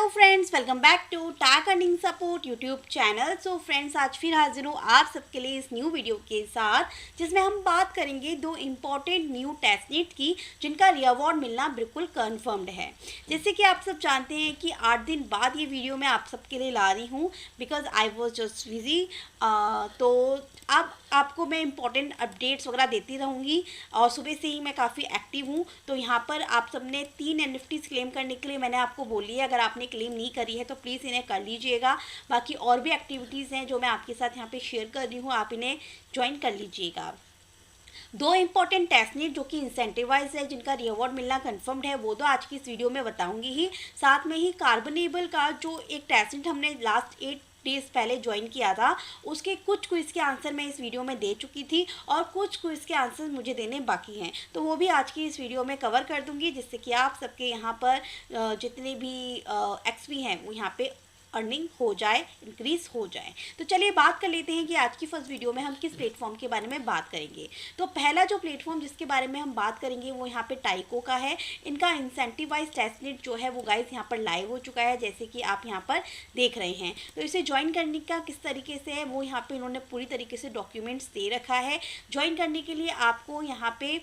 Hello friends, welcome back to tag earning support YouTube channel. So friends, आज फिर हाजिर हूँ आप सबके लिए इस न्यू वीडियो के साथ, जिसमें हम बात करेंगे दो इम्पॉर्टेंट न्यू टेस्टनेट की, जिनका रिवॉर्ड मिलना बिल्कुल कन्फर्म्ड है। जैसे कि आप सब जानते हैं कि 8 दिन बाद ये वीडियो मैं आप सबके लिए ला रही हूँ, because I was just busy. तो अब आपको मैं इम्पॉर्टेंट अपडेट्स वगैरह देती रहूँगी और सुबह से ही मैं काफ़ी एक्टिव हूँ। तो यहाँ पर आप सबने 3 NFTs क्लेम करने के लिए मैंने आपको बोली है, अगर आपने क्लेम नहीं करी है तो प्लीज़ इन्हें कर लीजिएगा। बाकी और भी एक्टिविटीज़ हैं जो मैं आपके साथ यहाँ पे शेयर कर रही हूँ, आप इन्हें ज्वाइन कर लीजिएगा। दो इंपॉर्टेंट टेस्टनेट जो कि इंसेंटिवाइज है, जिनका रिवॉर्ड मिलना कंफर्म्ड है, वो तो आज की इस वीडियो में बताऊंगी ही। साथ में ही कार्बनेबल का जो एक टेस्टनेट हमने लास्ट 8 डेज पहले ज्वाइन किया था, उसके कुछ क्विज के आंसर मैं इस वीडियो में दे चुकी थी और कुछ क्विज के आंसर मुझे देने बाकी हैं, तो वो भी आज की इस वीडियो में कवर कर दूंगी, जिससे कि आप सबके यहाँ पर जितने भी एक्सपी हैं वो यहाँ पे अर्निंग हो जाए, इंक्रीज हो जाए। तो चलिए बात कर लेते हैं कि आज की फर्स्ट वीडियो में हम किस प्लेटफॉर्म के बारे में बात करेंगे। तो पहला जो प्लेटफॉर्म जिसके बारे में हम बात करेंगे वो यहाँ पे टाइको का है। इनका इंसेंटिवाइज टेस्टनेट जो है वो गाइस यहाँ पर लाइव हो चुका है, जैसे कि आप यहाँ पर देख रहे हैं। तो इसे ज्वाइन करने का किस तरीके से है वो यहाँ पे इन्होंने पूरी तरीके से डॉक्यूमेंट्स दे रखा है। ज्वाइन करने के लिए आपको यहाँ पे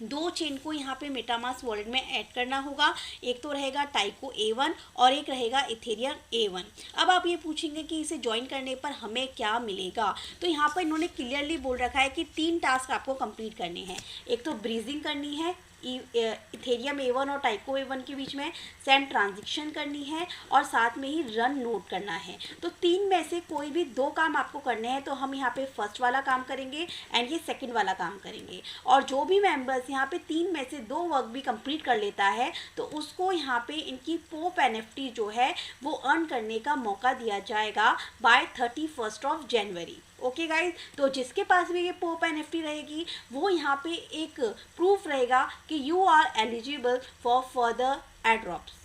दो चेन को यहाँ पे मेटामास्क वॉलेट में ऐड करना होगा। एक तो रहेगा टाइको A1 और एक रहेगा इथेरियम A1। अब आप ये पूछेंगे कि इसे ज्वाइन करने पर हमें क्या मिलेगा, तो यहाँ पर इन्होंने क्लियरली बोल रखा है कि 3 टास्क आपको कंप्लीट करने हैं। एक तो ब्रीजिंग करनी है इथेरियम A1 और टाइको A1 के बीच में, सेंड ट्रांजेक्शन करनी है और साथ में ही रन नोट करना है। तो 3 में से कोई भी 2 काम आपको करने हैं, तो हम यहाँ पे फर्स्ट वाला काम करेंगे एंड ये सेकंड वाला काम करेंगे। और जो भी मेंबर्स यहाँ पे 3 में से 2 वर्क भी कंप्लीट कर लेता है, तो उसको यहाँ पे इनकी पोप NFT जो है वो अर्न करने का मौका दिया जाएगा बाय 31 जनवरी। ओके गाइज, तो जिसके पास भी ये पोप NFT रहेगी वो यहाँ पे एक प्रूफ रहेगा कि you are eligible for further airdrops.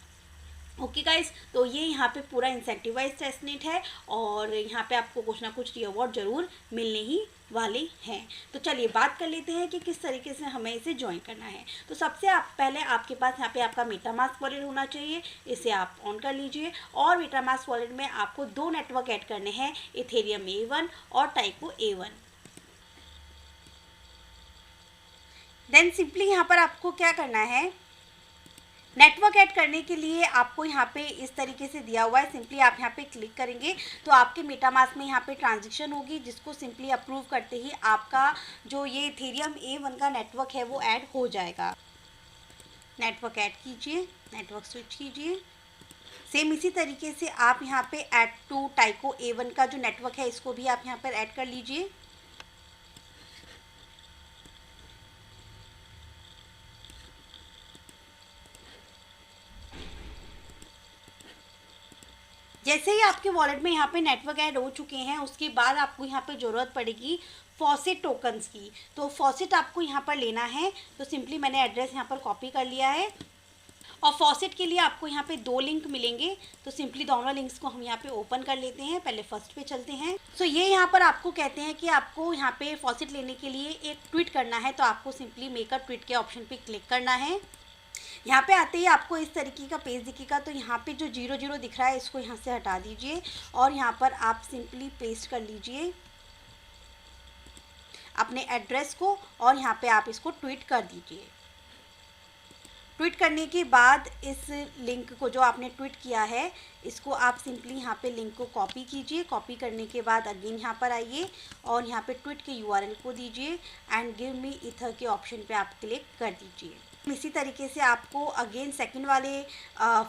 Okay guys, तो ये यहाँ पे पूरा इंसेंटिवाइज टेस्टनेट है और यहाँ पे आपको कुछ ना कुछ रिवॉर्ड जरूर मिलने ही वाले हैं। तो चलिए बात कर लेते हैं कि किस तरीके से हमें इसे ज्वाइन करना है। तो सबसे पहले आपके पास यहाँ पे आपका मेटामास्क वॉलेट होना चाहिए, इसे आप ऑन कर लीजिए। और मेटामास्क वॉलेट में आपको 2 नेटवर्क ऐड करने हैं, इथेरियम A1 और टाइको A1। देन सिंपली यहाँ पर आपको क्या करना है, नेटवर्क ऐड करने के लिए आपको यहाँ पे इस तरीके से दिया हुआ है। सिंपली आप यहाँ पे क्लिक करेंगे तो आपके मेटामास्क में यहाँ पे ट्रांजेक्शन होगी, जिसको सिंपली अप्रूव करते ही आपका जो ये इथेरियम A1 का नेटवर्क है वो ऐड हो जाएगा। नेटवर्क ऐड कीजिए, नेटवर्क स्विच कीजिए। सेम इसी तरीके से आप यहाँ पे ऐड टू टाइको A1 का जो नेटवर्क है इसको भी आप यहाँ पर ऐड कर लीजिए। जैसे ही आपके वॉलेट में यहाँ पे नेटवर्क ऐड हो चुके हैं, उसके बाद आपको यहाँ पे ज़रूरत पड़ेगी फॉसेट टोकन्स की। तो फॉसेट आपको यहाँ पर लेना है, तो सिंपली मैंने एड्रेस यहाँ पर कॉपी कर लिया है। और फॉसेट के लिए आपको यहाँ पे 2 लिंक मिलेंगे, तो सिंपली दोनों लिंक्स को हम यहाँ पे ओपन कर लेते हैं। पहले फर्स्ट पे चलते हैं। सो ये यहाँ पर आपको कहते हैं कि आपको यहाँ पे फॉसेट लेने के लिए एक ट्वीट करना है, तो आपको सिंपली मेक अ ट्वीट के ऑप्शन पे क्लिक करना है। यहाँ पे आते ही आपको इस तरीके का पेज दिखेगा, तो यहाँ पे जो 00 दिख रहा है इसको यहाँ से हटा दीजिए और यहाँ पर आप सिंपली पेस्ट कर लीजिए अपने एड्रेस को और यहाँ पे आप इसको ट्वीट कर दीजिए। ट्वीट करने के बाद इस लिंक को जो आपने ट्वीट किया है इसको आप सिंपली यहाँ पे लिंक को कॉपी कीजिए। कॉपी करने के बाद अगेन यहाँ पर आइए और यहाँ पे ट्वीट के URL को दीजिए एंड गिव मी इथर के ऑप्शन पे आप क्लिक कर दीजिए। इसी तरीके से आपको अगेन सेकंड वाले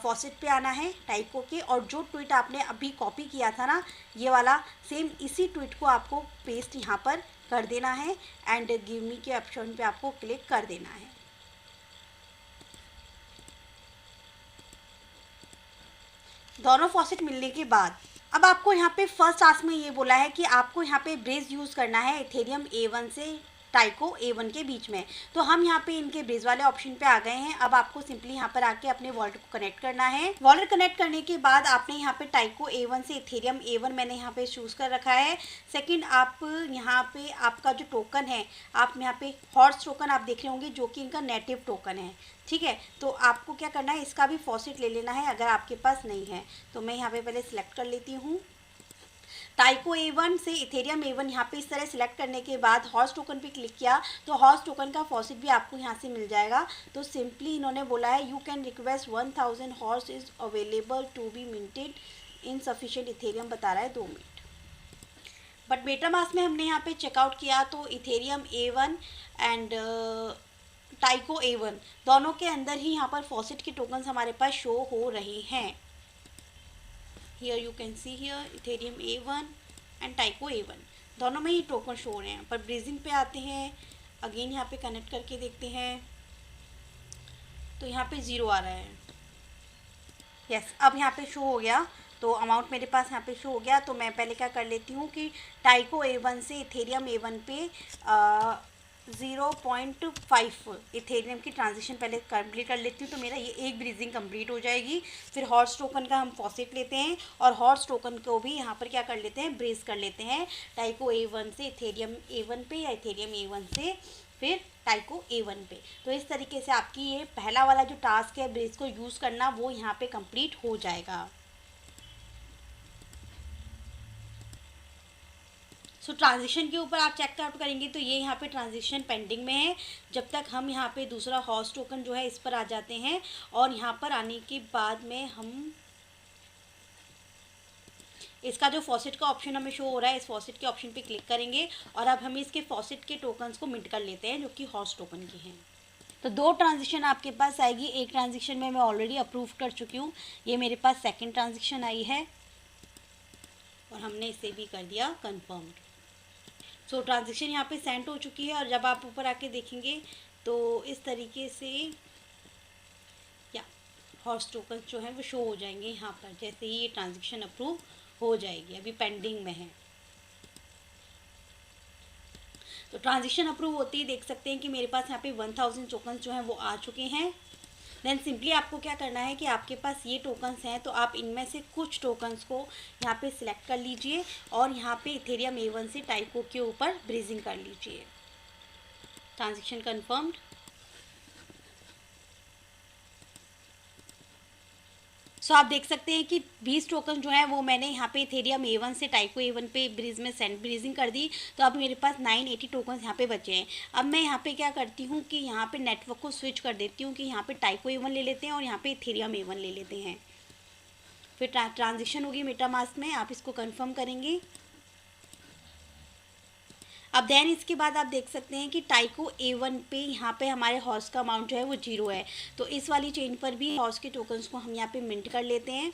फॉसेट पे आना है टाइको के, और जो ट्वीट आपने अभी कॉपी किया था ना ये वाला, सेम इसी ट्वीट को आपको पेस्ट यहाँ पर कर देना है एंड गिव मी के ऑप्शन पे आपको क्लिक कर देना है। दोनों फॉसेट मिलने के बाद अब आपको यहाँ पे फर्स्ट टास्क में ये बोला है कि आपको यहाँ पे ब्रेज यूज़ करना है इथेरियम A1 से टाइको A1 के बीच में। तो हम यहाँ पे इनके ब्रिज वाले ऑप्शन पे आ गए हैं। अब आपको सिंपली यहाँ पर आके अपने वॉलेट को कनेक्ट करना है। वॉलेट कनेक्ट करने के बाद आपने यहाँ पे टाइको A1 से इथेरियम A1 मैंने यहाँ पे चूज़ कर रखा है। सेकंड, आप यहाँ पे आपका जो टोकन है, आप यहाँ पे हॉर्स टोकन आप देख रहे होंगे जो कि इनका नेटिव टोकन है, ठीक है। तो आपको क्या करना है, इसका भी फॉसेट ले लेना है अगर आपके पास नहीं है। तो मैं यहाँ पे पहले सिलेक्ट कर लेती हूँ। टाइको A1 से इथेरियम A1 यहाँ पे इस तरह सिलेक्ट करने के बाद हॉर्स टोकन पे क्लिक किया तो हॉर्स टोकन का फॉसेट भी आपको यहाँ से मिल जाएगा। तो सिंपली इन्होंने बोला है you can request 1000 horse is available to be minted insufficient Ethereum, बता रहा है 2 मिनट। बट मेटामास्क में हमने यहाँ पे चेकआउट किया तो इथेरियम A1 एंड टाइको A1 दोनों के अंदर ही यहाँ पर फॉसेट के टोकन्स हमारे पास शो हो रहे हैं। Here you can see here Ethereum A1 and टाइको A1 दोनों में ही टोकन शो हो रहे हैं। पर ब्रीजिंग पे आते हैं, अगेन यहाँ पे कनेक्ट करके देखते हैं तो यहाँ पे 0 आ रहा है। यस, अब यहाँ पे शो हो गया, तो अमाउंट मेरे पास यहाँ पे शो हो गया। तो मैं पहले क्या कर लेती हूँ कि टाइको A1 से इथेरियम A1 पे 0.5 इथेरियम की ट्रांजिशन पहले कंप्लीट कर लेती हूँ। तो मेरा ये एक ब्रीजिंग कंप्लीट हो जाएगी। फिर हॉर्स टोकन का हम फॉसेट लेते हैं और हॉर्स टोकन को भी यहाँ पर क्या कर लेते हैं, ब्रीज कर लेते हैं टाइको A1 से इथेरियम A1 पे या इथेरियम A1 से फिर टाइको A1 पे। तो इस तरीके से आपकी ये पहला वाला जो टास्क है ब्रीज को यूज़ करना, वो यहाँ पे कंप्लीट हो जाएगा। सो ट्रांजिशन के ऊपर आप चेक आउट करेंगे तो ये यहाँ पे ट्रांजिशन पेंडिंग में है। जब तक हम यहाँ पे दूसरा हॉर्स टोकन जो है इस पर आ जाते हैं और यहाँ पर आने के बाद में हम इसका जो फॉसेट का ऑप्शन हमें शो हो रहा है, इस फॉसेट के ऑप्शन पे क्लिक करेंगे और अब हम इसके फॉसेट के टोकन्स को मिंट कर लेते हैं जो कि हॉर्स टोकन की हैं। तो 2 ट्रांजिशन आपके पास आएगी। एक ट्रांजिशन में मैं ऑलरेडी अप्रूव कर चुकी हूँ, ये मेरे पास सेकेंड ट्रांजिशन आई है और हमने इसे भी कर दिया कन्फर्म्ड। सो ट्रांजेक्शन यहाँ पे सेंड हो चुकी है और जब आप ऊपर आके देखेंगे तो इस तरीके से या हॉर्स टोकन जो है वो शो हो जाएंगे यहाँ पर, जैसे ही ये ट्रांजेक्शन अप्रूव हो जाएगी। अभी पेंडिंग में है। तो ट्रांजेक्शन अप्रूव होती ही देख सकते हैं कि मेरे पास यहाँ पे 1000 टोकन जो हैं वो आ चुके हैं। देन सिंपली आपको क्या करना है कि आपके पास ये टोकन्स हैं तो आप इनमें से कुछ टोकन्स को यहाँ पे सिलेक्ट कर लीजिए और यहाँ पे इथेरियम A1 से टाइको के ऊपर ब्रीजिंग कर लीजिए। Transaction confirmed. सो आप देख सकते हैं कि 20 टोकन जो है वो मैंने यहाँ पे इथेरियम A1 से टाइको A1 पे ब्रीज में सेंड ब्रीजिंग कर दी। तो अब मेरे पास 980 टोकन्स यहाँ पे बचे हैं। अब मैं यहाँ पे क्या करती हूँ कि यहाँ पे नेटवर्क को स्विच कर देती हूँ कि यहाँ पे टाइको A1 ले लेते हैं और यहाँ पे इथेरियम A1 ले लेते हैं। फिर ट्रांजेक्शन होगी मेटामास्क में, आप इसको कन्फर्म करेंगे। अब देन इसके बाद आप देख सकते हैं कि टाइको A1 पे यहाँ पे हमारे हॉर्स का अमाउंट जो है वो 0 है। तो इस वाली चेन पर भी हॉर्स के टोकन्स को हम यहाँ पे मिंट कर लेते हैं।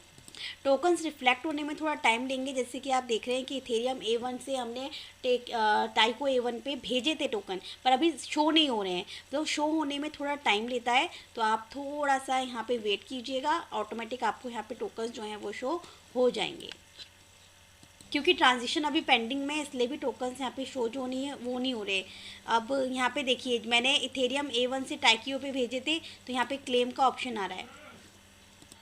टोकन्स रिफ्लेक्ट होने में थोड़ा टाइम लेंगे, जैसे कि आप देख रहे हैं कि इथेरियम A1 से हमने टाइको A1 पे भेजे थे टोकन, पर अभी शो नहीं हो रहे हैं। तो शो होने में थोड़ा टाइम लेता है, तो आप थोड़ा सा यहाँ पे वेट कीजिएगा। ऑटोमेटिक आपको यहाँ पे टोकन्स जो हैं वो शो हो जाएंगे। क्योंकि ट्रांजिशन अभी पेंडिंग में है इसलिए भी टोकन्स यहाँ पे शो जो नहीं है वो नहीं हो रहे। अब यहाँ पे देखिए मैंने इथेरियम A1 से टाइको पे भेजे थे तो यहाँ पे क्लेम का ऑप्शन आ रहा है।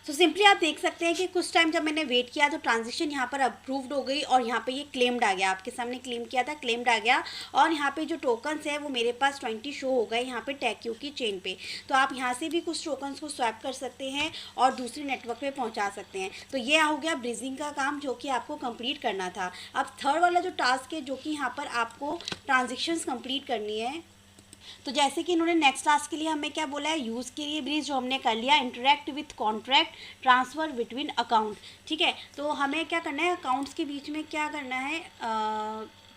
तो सिंपली आप देख सकते हैं कि कुछ टाइम जब मैंने वेट किया तो ट्रांजिशन यहाँ पर अप्रूव्ड हो गई और यहाँ पे ये क्लेम्ड आ गया। आपके सामने क्लेम किया था, क्लेम्ड आ गया। और यहाँ पे जो टोकन्स है वो मेरे पास 20 शो हो गए यहाँ पे टैक्यू की चेन पे। तो आप यहाँ से भी कुछ टोकन्स को स्वैप कर सकते हैं और दूसरे नेटवर्क पे पहुँचा सकते हैं। तो ये हो गया ब्रीजिंग का काम जो कि आपको कंप्लीट करना था। अब थर्ड वाला जो टास्क है जो कि यहाँ पर आपको ट्रांजेक्शन्स कंप्लीट करनी है। तो जैसे कि इन्होंने नेक्स्ट टास्क के लिए हमें क्या बोला है, यूज़ के लिए ब्रीज जो हमने कर लिया, interact with contract, transfer between account. ठीक है, तो हमें क्या करना है, अकाउंट्स के बीच में क्या करना है,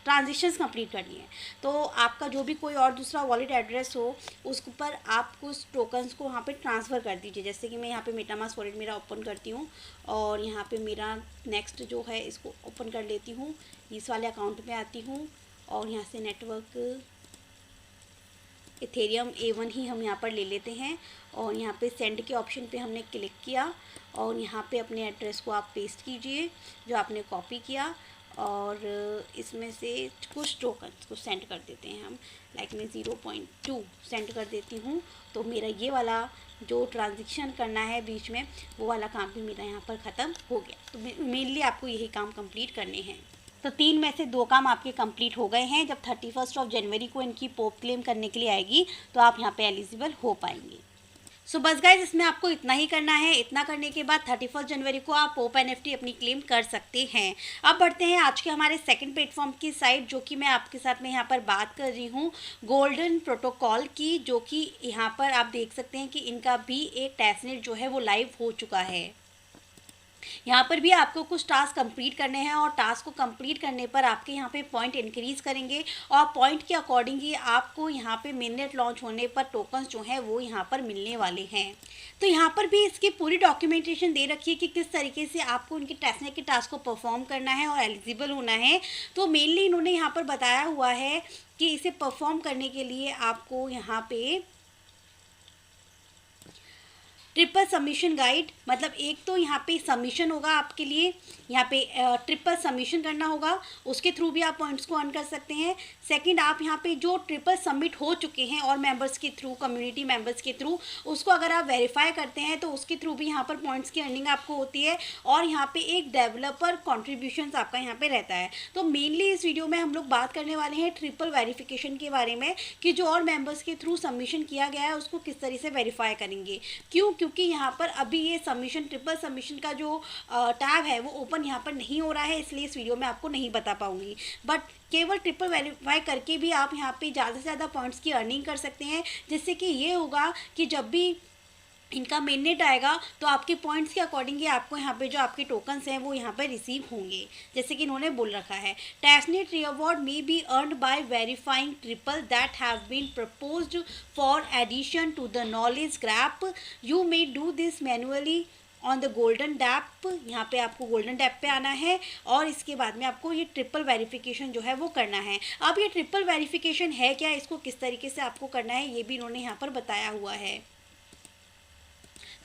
ट्रांजेक्शन्स कंप्लीट करनी है। तो आपका जो भी कोई और दूसरा वॉलेट एड्रेस हो उस पर आप कुछ टोकन्स को वहाँ पे ट्रांसफ़र कर दीजिए। जैसे कि मैं यहाँ पे मेटामास्क वॉलेट मेरा ओपन करती हूँ और यहाँ पे मेरा नेक्स्ट जो है इसको ओपन कर लेती हूँ, इस वाले अकाउंट में आती हूँ और यहाँ से नेटवर्क इथेरियम A1 ही हम यहाँ पर ले लेते हैं और यहाँ पे सेंड के ऑप्शन पे हमने क्लिक किया और यहाँ पे अपने एड्रेस को आप पेस्ट कीजिए जो आपने कॉपी किया और इसमें से कुछ टोकन्स को सेंड कर देते हैं हम। लाइक मैं 0.2 सेंड कर देती हूँ। तो मेरा ये वाला जो ट्रांजेक्शन करना है बीच में, वो वाला काम भी मेरा यहाँ पर ख़त्म हो गया। तो मेनली आपको यही काम कंप्लीट करने हैं। तो 3 में से 2 काम आपके कंप्लीट हो गए हैं। जब 31 जनवरी को इनकी पोप क्लेम करने के लिए आएगी तो आप यहाँ पे एलिजिबल हो पाएंगे। सो बस गाइज, इसमें आपको इतना ही करना है। इतना करने के बाद 31 जनवरी को आप पोप NFT अपनी क्लेम कर सकते हैं। अब बढ़ते हैं आज के हमारे सेकंड प्लेटफॉर्म की साइड, जो कि मैं आपके साथ में यहाँ पर बात कर रही हूँ गोल्डन प्रोटोकॉल की, जो कि यहाँ पर आप देख सकते हैं कि इनका भी एक टेस्टनेट जो है वो लाइव हो चुका है। यहाँ पर भी आपको कुछ टास्क कंप्लीट करने हैं और टास्क को कंप्लीट करने पर आपके यहाँ पे पॉइंट इंक्रीज़ करेंगे और पॉइंट के अकॉर्डिंग ही आपको यहाँ पे मेननेट लॉन्च होने पर टोकन्स जो हैं वो यहाँ पर मिलने वाले हैं। तो यहाँ पर भी इसकी पूरी डॉक्यूमेंटेशन दे रखी है कि किस तरीके से आपको उनके टेस्टनेट के टास्क को परफॉर्म करना है और एलिजिबल होना है। तो मेनली इन्होंने यहाँ पर बताया हुआ है कि इसे परफॉर्म करने के लिए आपको यहाँ पे ट्रिपल सबमिशन गाइड, मतलब एक तो यहाँ पे सबमिशन होगा आपके लिए, यहाँ पे ट्रिपल सबमिशन करना होगा, उसके थ्रू भी आप पॉइंट्स को अर्न कर सकते हैं। सेकंड, आप यहाँ पे जो ट्रिपल सबमिट हो चुके हैं और मेंबर्स के थ्रू, कम्युनिटी मेंबर्स के थ्रू, उसको अगर आप वेरीफाई करते हैं तो उसके थ्रू भी यहाँ पर पॉइंट्स की अर्निंग आपको होती है। और यहाँ पे एक डेवलपर कॉन्ट्रीब्यूशन आपका यहाँ पे रहता है। तो मेनली इस वीडियो में हम लोग बात करने वाले हैं ट्रिपल वेरिफिकेशन के बारे में, कि जो और मेंबर्स के थ्रू सबमिशन किया गया है उसको किस तरीके से वेरीफाई करेंगे। क्योंकि यहाँ पर अभी ये सबमिशन, ट्रिपल सबमिशन का जो टैब है वो ओपन यहाँ पर नहीं हो रहा है, इसलिए इस वीडियो में आपको नहीं बता पाऊंगी। बट केवल ट्रिपल वेरीफाई करके भी आप यहाँ पे ज़्यादा से ज़्यादा पॉइंट्स की अर्निंग कर सकते हैं, जिससे कि ये होगा कि जब भी इनका मेननेट आएगा तो आपके पॉइंट्स के अकॉर्डिंग ही आपको यहाँ पे जो आपके टोकन्स हैं वो यहाँ पे रिसीव होंगे, जैसे कि इन्होंने बोल रखा है। Testnet reward may be earned by verifying triple that have been proposed for addition to the knowledge graph. You may do this manually on the golden dapp. यहाँ पे आपको गोल्डन डैप पे आना है और इसके बाद में आपको ये ट्रिपल वेरिफिकेशन जो है वो करना है। अब ये ट्रिपल वेरिफिकेशन है क्या, इसको किस तरीके से आपको करना है, ये भी इन्होंने यहाँ पर बताया हुआ है।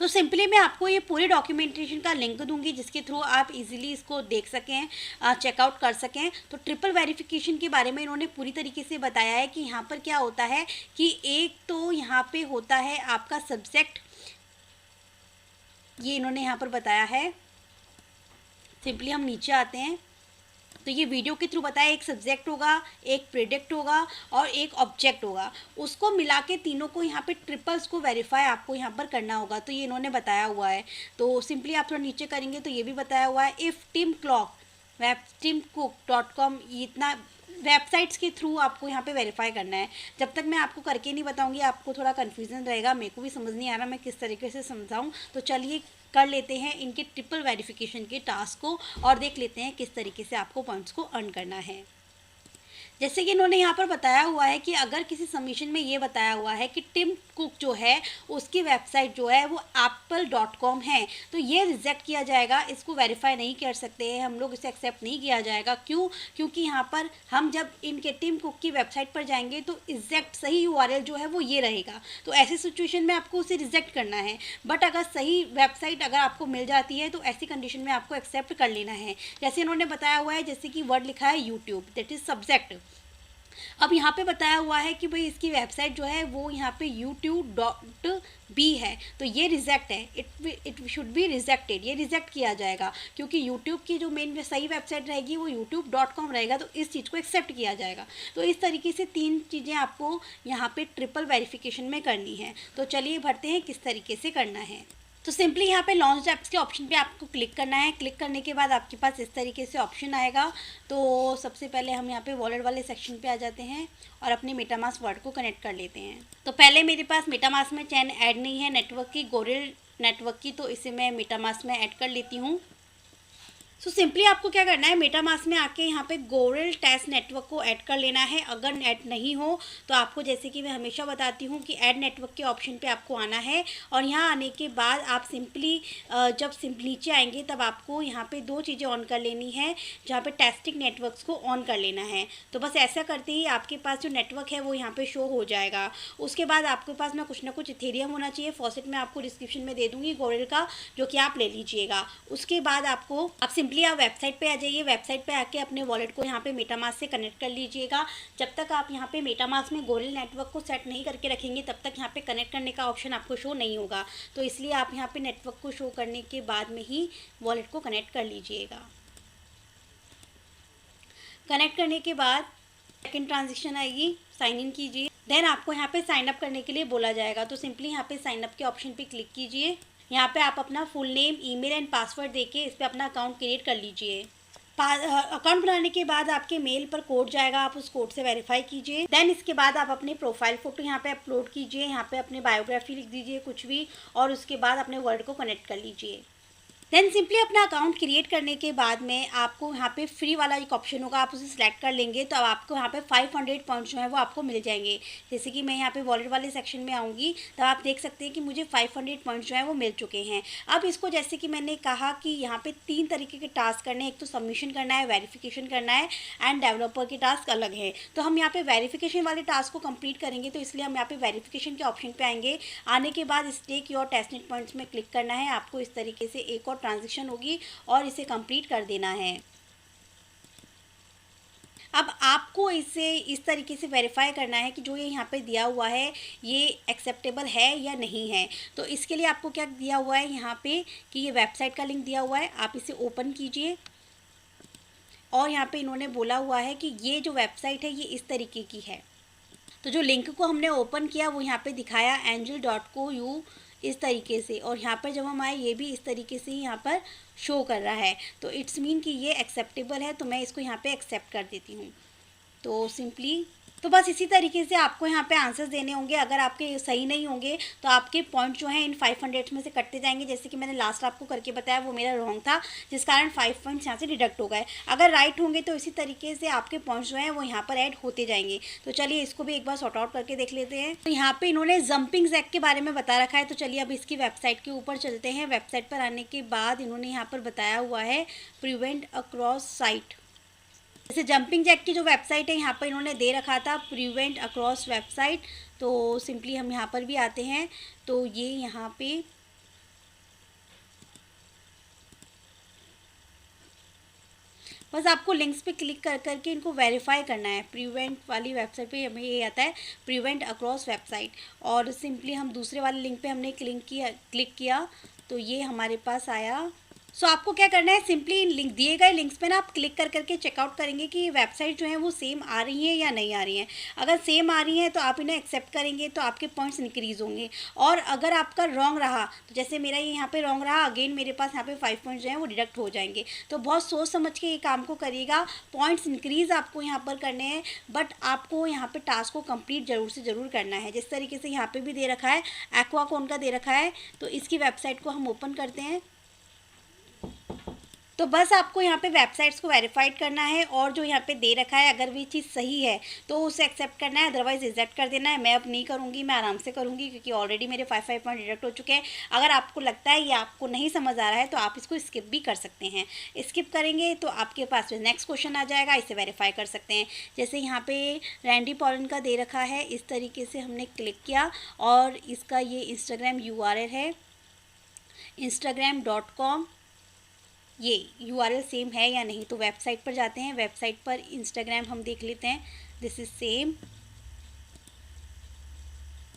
तो सिंपली मैं आपको ये पूरी डॉक्यूमेंटेशन का लिंक दूंगी, जिसके थ्रू आप इजीली इसको देख सकें, चेकआउट कर सकें। तो ट्रिपल वेरिफिकेशन के बारे में इन्होंने पूरी तरीके से बताया है कि यहाँ पर क्या होता है कि एक तो यहाँ पे होता है आपका सब्जेक्ट, ये इन्होंने यहाँ पर बताया है। सिंपली हम नीचे आते हैं तो ये वीडियो के थ्रू बताया, एक सब्जेक्ट होगा, एक प्रेडिक्ट होगा और एक ऑब्जेक्ट होगा, उसको मिला के तीनों को यहाँ पे ट्रिपल्स को वेरीफाई आपको यहाँ पर करना होगा। तो ये इन्होंने बताया हुआ है। तो सिंपली आप थोड़ा नीचे करेंगे तो ये भी बताया हुआ है। इफ़ टीम क्लॉक webteamcook.com, ये इतना वेबसाइट्स के थ्रू आपको यहाँ पे वेरीफाई करना है। जब तक मैं आपको करके नहीं बताऊँगी आपको थोड़ा कन्फ्यूज़न रहेगा, मेरे को भी समझ नहीं आ रहा मैं किस तरीके से समझाऊँ। तो चलिए कर लेते हैं इनके ट्रिपल वेरिफिकेशन के टास्क को और देख लेते हैं किस तरीके से आपको पॉइंट्स को अर्न करना है। जैसे कि इन्होंने यहाँ पर बताया हुआ है कि अगर किसी सबमिशन में ये बताया हुआ है कि टिम कुक जो है उसकी वेबसाइट जो है वो apple.com है, तो ये रिजेक्ट किया जाएगा, इसको वेरीफाई नहीं कर सकते हैं हम लोग, इसे एक्सेप्ट नहीं किया जाएगा। क्योंकि यहाँ पर हम जब इनके टिम कुक की वेबसाइट पर जाएंगे तो एग्जैक्ट सही URL जो है वो ये रहेगा। तो ऐसी सिचुएशन में आपको उसे रिजेक्ट करना है। बट अगर सही वेबसाइट अगर आपको मिल जाती है तो ऐसी कंडीशन में आपको एक्सेप्ट कर लेना है। जैसे इन्होंने बताया हुआ है, जैसे कि वर्ड लिखा है यूट्यूब, दैट इज़ सब्जेक्ट। अब यहाँ पे बताया हुआ है कि भाई इसकी वेबसाइट जो है वो यहाँ पे youtube.b है, तो ये रिजेक्ट है, इट शुड बी रिजेक्टेड, ये रिजेक्ट किया जाएगा क्योंकि यूट्यूब की जो मेन सही वेबसाइट रहेगी वो youtube.com रहेगा, तो इस चीज़ को एक्सेप्ट किया जाएगा। तो इस तरीके से 3 चीज़ें आपको यहाँ पे ट्रिपल वेरिफिकेशन में करनी है। तो चलिए भरते हैं किस तरीके से करना है। तो सिंपली यहाँ पे लॉन्च ऐप्स के ऑप्शन पे आपको क्लिक करना है। क्लिक करने के बाद आपके पास इस तरीके से ऑप्शन आएगा। तो सबसे पहले हम यहाँ पे वॉलेट वाले सेक्शन पे आ जाते हैं और अपने मेटामास्क वर्ड को कनेक्ट कर लेते हैं। तो पहले मेरे पास मेटामास्क में चैन ऐड नहीं है नेटवर्क की, गोरिल नेटवर्क की, तो इसे मैं मेटामास्क में ऐड कर लेती हूँ। सो सिंपली आपको क्या करना है, मेटामास्क में आके यहाँ पे गोरिल टेस्ट नेटवर्क को ऐड कर लेना है। अगर ऐड नहीं हो तो आपको, जैसे कि मैं हमेशा बताती हूँ, कि ऐड नेटवर्क के ऑप्शन पे आपको आना है और यहाँ आने के बाद आप सिंपली जब नीचे आएंगे तब आपको यहाँ पे 2 चीज़ें ऑन कर लेनी है, जहाँ पे टेस्टिंग नेटवर्क्स को ऑन कर लेना है। तो बस ऐसा करते ही आपके पास जो नेटवर्क है वो यहाँ पे शो हो जाएगा। उसके बाद आपके पास में कुछ ना कुछ इथेरियम होना चाहिए। फॉसेट में आपको डिस्क्रिप्शन में दे दूँगी गोरिल का, जो कि आप ले लीजिएगा। उसके बाद आप सिंपली आप वेबसाइट पे आ जाइए, वेबसाइट पे आके अपने वॉलेट को यहाँ पे मेटामास्क से कनेक्ट कर लीजिएगा। जब तक आप यहाँ पे मेटामास्क में गोरिल नेटवर्क को सेट नहीं करके रखेंगे तब तक यहाँ पे कनेक्ट करने का ऑप्शन आपको शो नहीं होगा। तो इसलिए आप यहाँ पे नेटवर्क को शो करने के बाद में ही वॉलेट को कनेक्ट कर लीजिएगा। कनेक्ट करने के बाद सेकंड ट्रांजेक्शन आएगी, साइन इन कीजिए। देन आपको यहाँ पे साइन अप करने के लिए बोला जाएगा, तो सिंपली यहाँ पे साइन अप के ऑप्शन पे क्लिक कीजिए। यहाँ पे आप अपना full name, email and password देके इस पे अपना अकाउंट क्रिएट कर लीजिए। अकाउंट बनाने के बाद आपके मेल पर कोड जाएगा, आप उस कोड से वेरीफाई कीजिए। देन इसके बाद आप अपने प्रोफाइल फ़ोटो यहाँ पे अपलोड कीजिए, यहाँ पे अपने बायोग्राफी लिख दीजिए कुछ भी, और उसके बाद अपने वर्ड को कनेक्ट कर लीजिए। देन सिंपली अपना अकाउंट क्रिएट करने के बाद में आपको यहाँ पे फ्री वाला एक ऑप्शन होगा, आप उसे सिलेक्ट कर लेंगे तो अब आपको यहाँ पे 500 पॉइंट्स जो है वो आपको मिल जाएंगे। जैसे कि मैं यहाँ पे वॉलेट वाले सेक्शन में आऊँगी तो आप देख सकते हैं कि मुझे 500 पॉइंट्स जो है वो मिल चुके हैं। अब इसको जैसे कि मैंने कहा कि यहाँ पे 3 तरीके के टास्क करने हैं, एक तो सबमिशन करना है, वेरिफिकेशन करना है एंड डेवलपर के टास्क अलग है। तो हम यहाँ पे वेरिफिकेशन वाले टास्क को कंप्लीट करेंगे, तो इसलिए हम यहाँ पे वेरिफिकेशन के ऑप्शन पे आएंगे। आने के बाद स्टेक योर टेस्टनेट पॉइंट्स में क्लिक करना है। आपको इस तरीके से एक और ट्रांजेक्शन होगी और इसे कंप्लीट कर देना है। अब आपको इसे इस तरीके से वेरीफाई करना है कि जो ये यहाँ पे दिया हुआ है ये एक्सेप्टेबल है या नहीं है। तो इसके लिए आपको क्या दिया हुआ है यहाँ पे कि ये वेबसाइट का लिंक दिया हुआ है, आप इसे ओपन कीजिए। और यहाँ पे इन्होंने बोला हुआ है कि ये जो वेबसाइट है ये इस तरीके की है। तो जो लिंक को हमने ओपन किया वो यहाँ पे दिखाया angel.co इस तरीके से, और यहाँ पर जब हम आए ये भी इस तरीके से ही यहाँ पर शो कर रहा है। तो इट्स मीन कि ये एक्सेप्टेबल है, तो मैं इसको यहाँ पे एक्सेप्ट कर देती हूँ। तो सिंपली तो बस इसी तरीके से आपको यहाँ पे आंसर्स देने होंगे। अगर आपके सही नहीं होंगे तो आपके पॉइंट जो हैं इन 500 में से कटते जाएंगे। जैसे कि मैंने लास्ट आपको करके बताया वो मेरा रॉन्ग था, जिस कारण 5 पॉइंट्स यहाँ से डिडक्ट हो गए। अगर राइट होंगे तो इसी तरीके से आपके पॉइंट्स जो हैं वो यहाँ पर ऐड होते जाएंगे। तो चलिए इसको भी एक बार सॉर्ट आउट करके देख लेते हैं। तो यहाँ पर इन्होंने जंपिंग जैक के बारे में बता रखा है। तो चलिए अब इसकी वेबसाइट के ऊपर चलते हैं। वेबसाइट पर आने के बाद इन्होंने यहाँ पर बताया हुआ है प्रिवेंट अक्रॉस साइट। जैसे जंपिंग जैक की जो वेबसाइट है यहाँ पर इन्होंने दे रखा था प्रिवेंट अक्रॉस वेबसाइट। तो सिंपली हम यहाँ पर भी आते हैं तो ये यहाँ पे बस आपको लिंक्स पे क्लिक कर करके इनको वेरीफाई करना है। प्रिवेंट वाली वेबसाइट पे हमें ये आता है प्रिवेंट अक्रॉस वेबसाइट, और सिंपली हम दूसरे वाले लिंक पे हमने क्लिक किया तो ये हमारे पास आया। सो आपको क्या करना है, सिंपली लिंक दिए गए लिंक्स पे ना आप क्लिक कर करके चेकआउट करेंगे कि ये वेबसाइट जो है वो सेम आ रही है या नहीं आ रही है। अगर सेम आ रही है तो आप इन्हें एक्सेप्ट करेंगे तो आपके पॉइंट्स इंक्रीज़ होंगे। और अगर आपका रॉन्ग रहा तो जैसे मेरा ये यहाँ पे रॉन्ग रहा, अगेन मेरे पास यहाँ पे 5 पॉइंट्स जो हैं वो डिडक्ट हो जाएंगे। तो बहुत सोच समझ के ये काम को करिएगा। पॉइंट्स इंक्रीज़ आपको यहाँ पर करने हैं, बट आपको यहाँ पर टास्क को कम्प्लीट ज़रूर से ज़रूर करना है। जिस तरीके से यहाँ पर भी दे रखा है, एक्वाकॉन का दे रखा है। तो इसकी वेबसाइट को हम ओपन करते हैं। तो बस आपको यहाँ पे वेबसाइट्स को वेरीफाइड करना है, और जो यहाँ पे दे रखा है अगर वो चीज़ सही है तो उसे एक्सेप्ट करना है, अदरवाइज रिजेक्ट कर देना है। मैं अब नहीं करूँगी, मैं आराम से करूँगी क्योंकि ऑलरेडी मेरे 5 पॉइंट डिडक्ट हो चुके हैं। अगर आपको लगता है ये आपको नहीं समझ आ रहा है तो आप इसको स्किप भी कर सकते हैं। स्किप करेंगे तो आपके पास नेक्स्ट क्वेश्चन आ जाएगा, इसे वेरीफाई कर सकते हैं। जैसे यहाँ पे रैंडी पॉलन का दे रखा है, इस तरीके से हमने क्लिक किया और इसका ये इंस्टाग्राम URL है instagram.com। ये URL सेम है या नहीं, तो वेबसाइट पर जाते हैं। वेबसाइट पर इंस्टाग्राम हम देख लेते हैं, दिस इज़ सेम।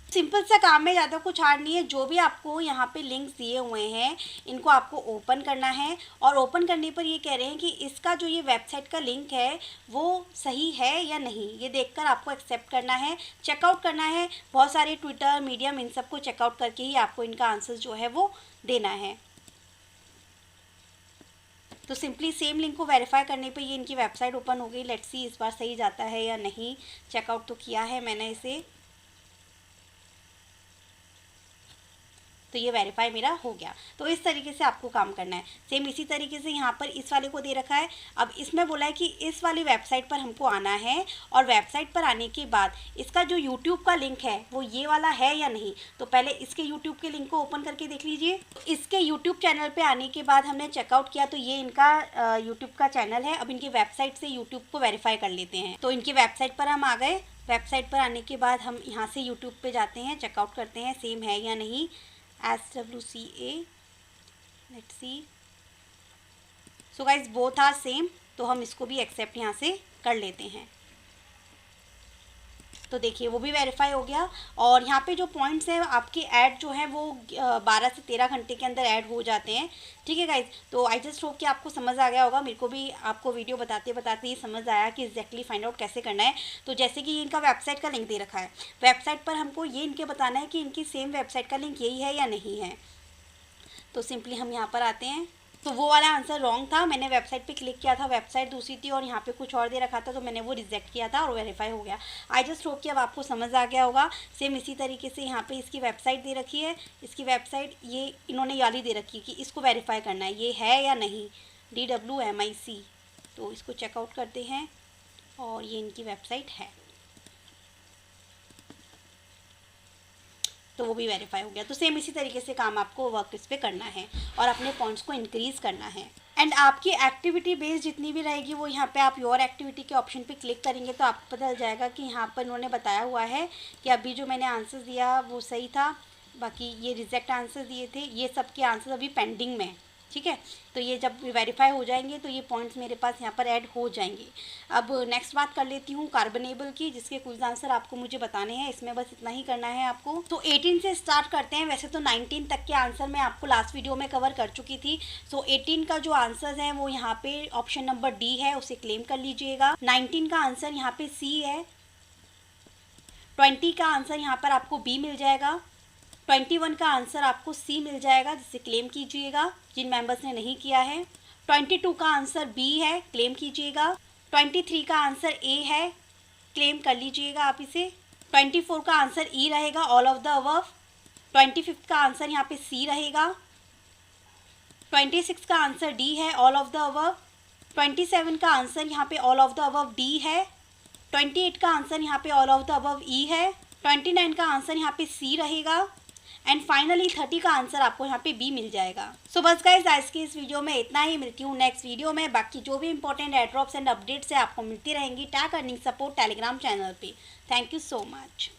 सिंपल सा काम है, ज़्यादा कुछ हार्ड नहीं है। जो भी आपको यहाँ पे लिंक्स दिए हुए हैं इनको आपको ओपन करना है, और ओपन करने पर ये कह रहे हैं कि इसका जो ये वेबसाइट का लिंक है वो सही है या नहीं, ये देखकर आपको एक्सेप्ट करना है, चेकआउट करना है। बहुत सारे ट्विटर, मीडियम, इन सबको चेकआउट करके ही आपको इनका आंसर जो है वो देना है। तो सिंपली सेम लिंक को वेरीफाई करने पे ये इनकी वेबसाइट ओपन हो गई। लेट्स सी इस बार सही जाता है या नहीं। चेकआउट तो किया है मैंने इसे, तो ये वेरीफाई मेरा हो गया। तो इस तरीके से आपको काम करना है। सेम इसी तरीके से यहाँ पर इस वाले को दे रखा है। अब इसमें बोला है कि इस वाली वेबसाइट पर हमको आना है, और वेबसाइट पर आने के बाद इसका जो यूट्यूब का लिंक है वो ये वाला है या नहीं। तो पहले इसके यूट्यूब के लिंक को ओपन करके देख लीजिए। इसके यूट्यूब चैनल पर आने के बाद हमने चेकआउट किया तो ये इनका यूट्यूब का चैनल है। अब इनकी वेबसाइट से यूट्यूब को वेरीफाई कर लेते हैं। तो इनकी वेबसाइट पर हम आ गए। वेबसाइट पर आने के बाद हम यहाँ से यूट्यूब पर जाते हैं, चेकआउट करते हैं सेम है या नहीं। SWCA, let's see. So guys both are same, तो हम इसको भी एक्सेप्ट यहाँ से कर लेते हैं। तो देखिए वो भी वेरीफाई हो गया। और यहाँ पे जो पॉइंट्स हैं आपके ऐड जो है वो 12 से 13 घंटे के अंदर ऐड हो जाते हैं। ठीक है गाइज, तो आई जस्ट होप कि आपको समझ आ गया होगा। मेरे को भी आपको वीडियो बताते बताते ही समझ आया कि एग्जैक्टली फाइंड आउट कैसे करना है। तो जैसे कि इनका वेबसाइट का लिंक दे रखा है, वेबसाइट पर हमको ये इनके बताना है कि इनकी सेम वेबसाइट का लिंक यही है या नहीं है। तो सिंपली हम यहाँ पर आते हैं। तो वो वाला आंसर रॉन्ग था, मैंने वेबसाइट पे क्लिक किया था, वेबसाइट दूसरी थी और यहाँ पे कुछ और दे रखा था, तो मैंने वो रिजेक्ट किया था और वेरीफाई हो गया। आई जस्ट होप कि अब आपको समझ आ गया होगा। सेम इसी तरीके से यहाँ पे इसकी वेबसाइट दे रखी है, इसकी वेबसाइट ये इन्होंने याली दे रखी है कि इसको वेरीफाई करना है ये है या नहीं, DWMIC। तो इसको चेकआउट करते हैं और ये इनकी वेबसाइट है, तो वो भी वेरीफाई हो गया। तो सेम इसी तरीके से काम आपको वर्क इस पे करना है और अपने पॉइंट्स को इंक्रीज़ करना है। एंड आपकी एक्टिविटी बेस्ड जितनी भी रहेगी वो यहाँ पे आप योर एक्टिविटी के ऑप्शन पे क्लिक करेंगे तो आपको पता चल जाएगा कि यहाँ पर उन्होंने बताया हुआ है कि अभी जो मैंने आंसर दिया वो सही था, बाकी ये रिजेक्ट आंसर दिए थे, ये सब के आंसर अभी पेंडिंग में। ठीक है, तो ये जब वेरीफाई हो जाएंगे तो ये पॉइंट्स मेरे पास यहाँ पर ऐड हो जाएंगे। अब नेक्स्ट बात कर लेती हूँ कार्बनेबल की, जिसके कुछ आंसर आपको मुझे बताने हैं। इसमें बस इतना ही करना है आपको। तो 18 से स्टार्ट करते हैं। वैसे तो 19 तक के आंसर मैं आपको लास्ट वीडियो में कवर कर चुकी थी। सो 18 का जो आंसर है वो यहाँ पे ऑप्शन नंबर डी है, उसे क्लेम कर लीजिएगा। 19 का आंसर यहाँ पे सी है। 20 का आंसर यहाँ पर आपको बी मिल जाएगा। 21 का आंसर आपको सी मिल जाएगा, जिसे क्लेम कीजिएगा जिन मेंबर्स ने नहीं किया है। 22 का आंसर बी है, क्लेम कीजिएगा। 23 का आंसर ए है, क्लेम कर लीजिएगा आप इसे। 24 का आंसर ई रहेगा, ऑल ऑफ द अबव। 25 का आंसर यहाँ पे सी रहेगा। 26 का आंसर डी है, ऑल ऑफ द अबव। 27 का आंसर यहाँ पे all of the above D है। 28 का आंसर यहाँ पे ऑल ऑफ द अबव ई है। 29 का आंसर यहाँ पे सी रहेगा। एंड फाइनली 30 का आंसर आपको यहाँ पे बी मिल जाएगा। सो बस गाइज आज की इस वीडियो में इतना ही। मिलती हूँ नेक्स्ट वीडियो में। बाकी जो भी इंपॉर्टेंट एयरड्रॉप्स एंड अपडेट्स है आपको मिलती रहेंगी tag earning support Telegram channel पे। Thank you so much.